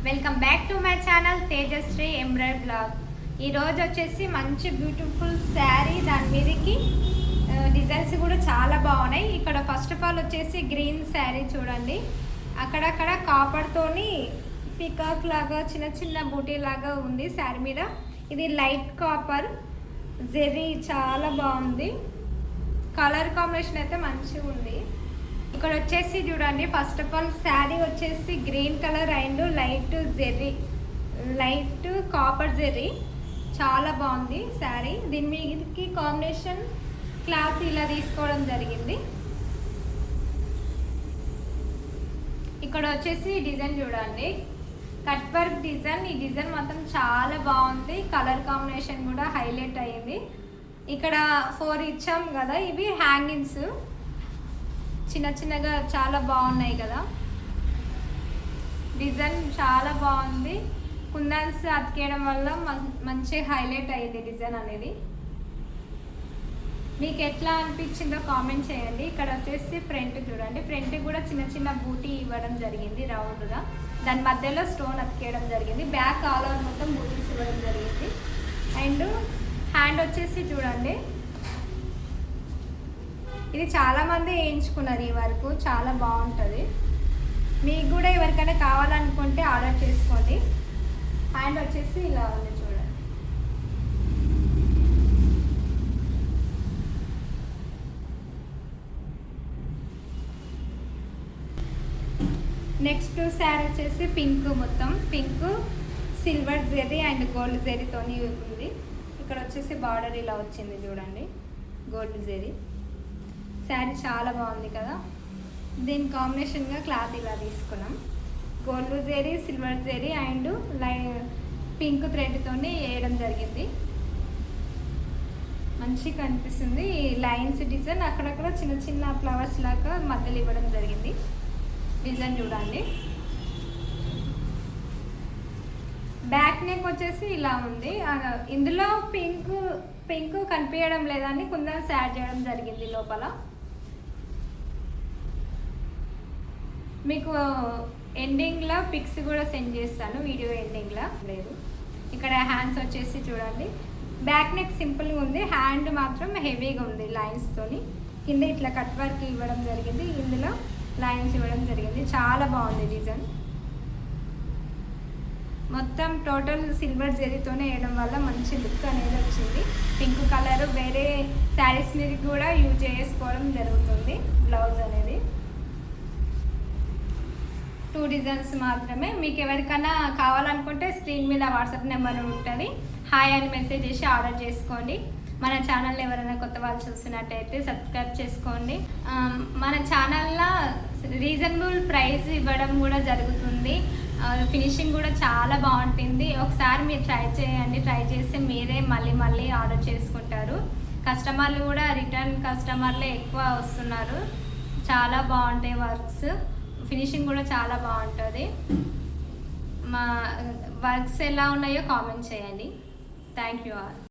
Welcome back to my channel Tejashree embroidery blog. ఈరోజు వచ్చేసి మంచి బ్యూటిఫుల్ శారీ, దాని మీదకి డిజైన్స్ కూడా చాలా బాగున్నాయి. ఇక్కడ ఫస్ట్ ఆఫ్ ఆల్ వచ్చేసి గ్రీన్ శారీ చూడండి, అక్కడక్కడ కాపర్తోని పికాక్ లాగా చిన్న చిన్న బూటీ లాగా ఉంది శారీ మీద. ఇది లైట్ కాపర్ జెరీ, చాలా బాగుంది. కలర్ కాంబినేషన్ అయితే మంచిగా ఉంది. ఇక్కడ వచ్చేసి చూడండి, ఫస్ట్ ఆఫ్ ఆల్ శారీ వచ్చేసి green colour and light copper zari, చాలా బాగుంది శారీ. దీని మీదకి కాంబినేషన్ క్లాత్ ఇలా తీసుకోవడం జరిగింది. ఇక్కడ వచ్చేసి డిజైన్ చూడండి, కట్ వర్క్ డిజైన్. ఈ డిజైన్ మొత్తం చాలా బాగుంది, కలర్ కాంబినేషన్ కూడా హైలైట్ అయ్యింది. ఇక్కడ 4 ఇచ్చాం కదా, ఇవి హ్యాంగింగ్స్ చిన్న చిన్నగా చాలా బాగున్నాయి కదా. డిజైన్ చాలా బాగుంది, కుందన్స్ అతికేయడం వల్ల మంచి హైలైట్ అయ్యింది డిజైన్ అనేది. మీకు ఎట్లా అనిపించిందో కామెంట్ చేయండి. ఇక్కడ వచ్చేసి ఫ్రంట్ చూడండి, ఫ్రంట్ కూడా చిన్న చిన్న బూటీ ఇవ్వడం జరిగింది రౌండ్గా, దాని మధ్యలో స్టోన్ అతికేయడం జరిగింది. బ్యాక్ ఆల్ ఓవర్ మొత్తం బూటీస్ ఇవ్వడం జరిగింది. అండ్ హ్యాండ్ వచ్చేసి చూడండి, ఇది చాలామంది వేయించుకున్నారు ఈ వరకు, చాలా బాగుంటుంది. మీకు కూడా ఎవరికైనా కావాలనుకుంటే ఆర్డర్ చేసుకోండి. హ్యాండ్ వచ్చేసి ఇలా ఉంది చూడండి. నెక్స్ట్ శారీ వచ్చేసి పింక్, మొత్తం pink silver zari and gold జెరీతోని ఉంది. ఇక్కడ వచ్చేసి బార్డర్ ఇలా వచ్చింది చూడండి, గోల్డ్ జెరీ. శారీ చాలా బాగుంది కదా. దీని కాంబినేషన్గా క్లాత్ ఇలా తీసుకున్నాం, gold zari, silver zari and pink థ్రెడ్తో వేయడం జరిగింది. మంచిగా కనిపిస్తుంది. ఈ లైన్స్ డిజైన్ అక్కడక్కడ చిన్న చిన్న ఫ్లవర్స్ లాగా మధ్యలో ఇవ్వడం జరిగింది. డిజైన్ చూడండి. బ్యాక్ నెక్ వచ్చేసి ఇలా ఉంది. ఇందులో పింక్ కనిపించడం లేదని కుందన్స్ యాడ్ చేయడం జరిగింది లోపల. మీకు ఎండింగ్లో పిక్స్ కూడా సెండ్ చేస్తాను, వీడియో ఎండింగ్లో లేదు. ఇక్కడ హ్యాండ్స్ వచ్చేసి చూడండి, బ్యాక్ నెక్ సింపుల్గా ఉంది, హ్యాండ్ మాత్రం హెవీగా ఉంది లైన్స్తోని. కింద ఇట్లా కట్ వర్క్ ఇవ్వడం జరిగింది, ఇందులో లైన్స్ ఇవ్వడం జరిగింది. చాలా బాగుంది డిజైన్. మొత్తం టోటల్ సిల్వర్ జెరీతోనే వేయడం వల్ల మంచి లుక్ అనేది వచ్చింది. పింక్ కలర్ వేరే శారీస్ మీద కూడా యూజ్ చేసుకోవడం జరుగుతుంది. బ్లౌజ్ అనేది 2 డిజైన్స్ మాత్రమే. మీకు ఎవరికైనా కావాలనుకుంటే స్క్రీన్ మీద వాట్సాప్ నెంబర్ ఉంటుంది, హాయ్ అని మెసేజ్ చేసి ఆర్డర్ చేసుకోండి. మన ఛానల్ ఎవరైనా కొత్త వాళ్ళు చూస్తున్నట్టయితే సబ్స్క్రైబ్ చేసుకోండి. మన ఛానల్లో రీజనబుల్ ప్రైస్ ఇవ్వడం కూడా జరుగుతుంది. ఫినిషింగ్ కూడా చాలా బాగుంటుంది. ఒకసారి మీరు ట్రై చేయండి, ట్రై చేస్తే మీరే మళ్ళీ ఆర్డర్ చేసుకుంటారు. కస్టమర్లు కూడా రిటర్న్ కస్టమర్లే ఎక్కువ వస్తున్నారు. చాలా బాగుంటాయి వర్క్స్, ఫినిషింగ్ కూడా చాలా బాగుంటుంది. మా వర్క్స్ ఎలా ఉన్నాయో కామెంట్ చేయండి. Thank you all.